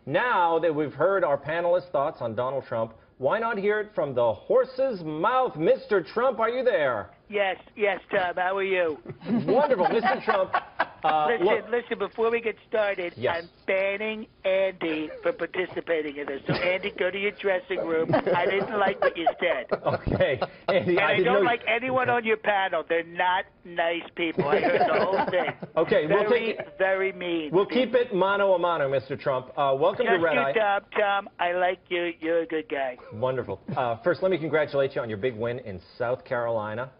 Now that we've heard our panelists' thoughts on Donald Trump, why not hear it from the horse's mouth? Mr. Trump, are you there? Yes, Tom. How are you? Wonderful. Mr. Trump. Listen, before we get started, yes. I'm banning Andy from participating in this. So, Andy, go to your dressing room. I didn't like what you said. Okay. Andy, and I don't like anyone on your panel. They're not nice people. I heard the whole thing. Okay. Very mean. We'll keep it mano a mano, Mr. Trump. Welcome to Red Eye. Tom, I like you. You're a good guy. Wonderful. First, let me congratulate you on your big win in South Carolina.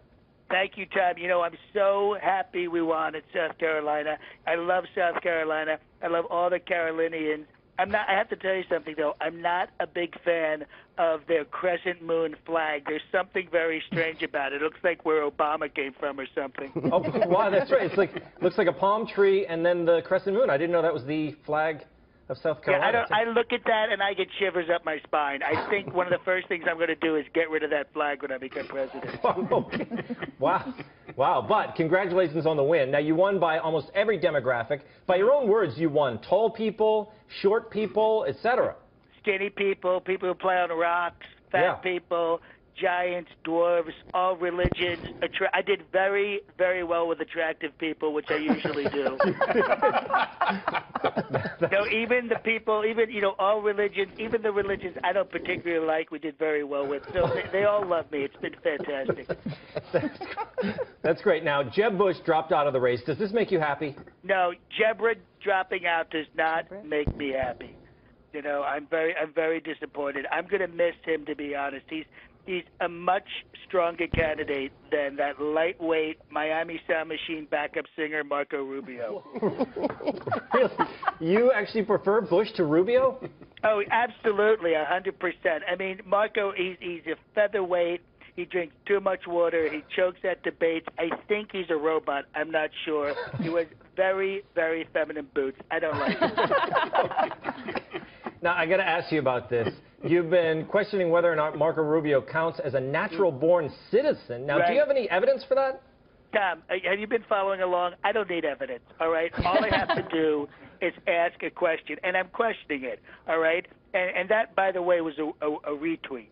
Thank you, Tom. You know, I'm so happy we won at South Carolina. I love South Carolina. I love all the Carolinians. I have to tell you something, though. I'm not a big fan of their crescent moon flag. There's something very strange about it. It looks like where Obama came from or something. Oh, wow, that's right. Looks like a palm tree and then the crescent moon. I didn't know that was the flag of South Carolina. Yeah, I look at that and I get shivers up my spine. I think one of the first things I'm going to do is get rid of that flag when I become president. Okay. Wow. But congratulations on the win. Now, you won by almost every demographic. By your own words, you won tall people, short people, etc. Skinny people, people who play on rocks, fat people, giants, dwarves, all religions. I did very, very well with attractive people, which I usually do. No, even the people, all religions, even the religions I don't particularly like, we did very well with. So they all love me. It's been fantastic. That's great. Now, Jeb Bush dropped out of the race. Does this make you happy? No, Jebra dropping out does not make me happy. You know, I'm very disappointed. I'm going to miss him, to be honest. He's a much stronger candidate than that lightweight Miami Sound Machine backup singer Marco Rubio. Really? You actually prefer Bush to Rubio? Oh, absolutely, 100%. I mean, Marco, he's a featherweight. He drinks too much water. He chokes at debates. I think he's a robot. I'm not sure. He wears very, very feminine boots. I don't like him. Now, I got to ask you about this. You've been questioning whether or not Marco Rubio counts as a natural-born citizen. Now, do you have any evidence for that? Tom, have you been following along? I don't need evidence, all right? All I have to do is ask a question, and I'm questioning it, all right? And that, by the way, was a retweet.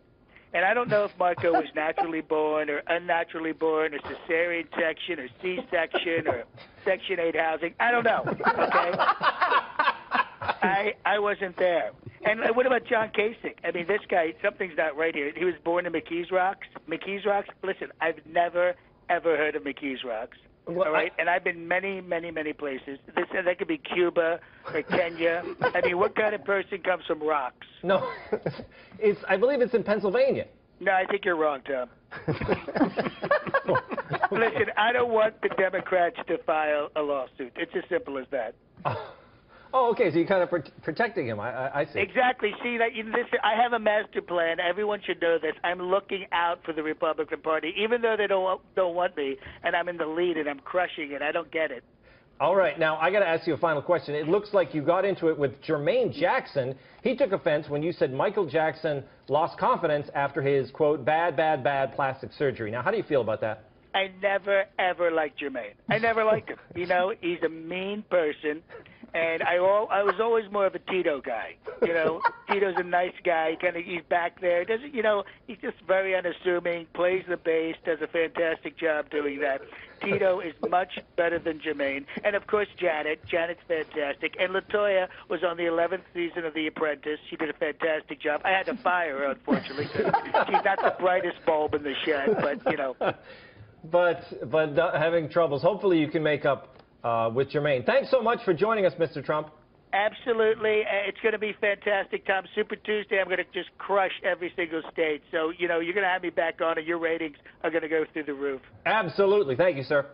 And I don't know if Marco was naturally born or unnaturally born or cesarean section or C-section or Section 8 housing. I don't know, okay? I wasn't there. And what about John Kasich? I mean, this guy, something's not right here. He was born in McKees Rocks. McKees Rocks? Listen, I've never, ever heard of McKees Rocks. Well, all right? And I've been many, many, many places. That could be Cuba or Kenya. I mean, what kind of person comes from rocks? No, I believe it's in Pennsylvania. No, I think you're wrong, Tom. Listen, I don't want the Democrats to file a lawsuit. It's as simple as that. Oh, okay, so you're kind of protecting him. I see. Exactly. See, I have a master plan. Everyone should know this. I'm looking out for the Republican Party, even though they don't want me, and I'm in the lead and I'm crushing it. I don't get it. All right. Now, I got to ask you a final question. It looks like you got into it with Jermaine Jackson. He took offense when you said Michael Jackson lost confidence after his, quote, bad plastic surgery. Now, how do you feel about that? I never, ever liked Jermaine. I never liked him. You know, he's a mean person. And I was always more of a Tito guy. You know, Tito's a nice guy. He's back there. He's just very unassuming, plays the bass, does a fantastic job doing that. Tito is much better than Jermaine. And, of course, Janet. Janet's fantastic. And LaToya was on the 11th season of The Apprentice. She did a fantastic job. I had to fire her, unfortunately, because she's not the brightest bulb in the shed, but, you know. But having troubles. Hopefully you can make up with Jermaine. Thanks so much for joining us, Mr. Trump. Absolutely. It's going to be fantastic, Tom. Super Tuesday, I'm going to just crush every single state. So, you're going to have me back on, and your ratings are going to go through the roof. Absolutely. Thank you, sir.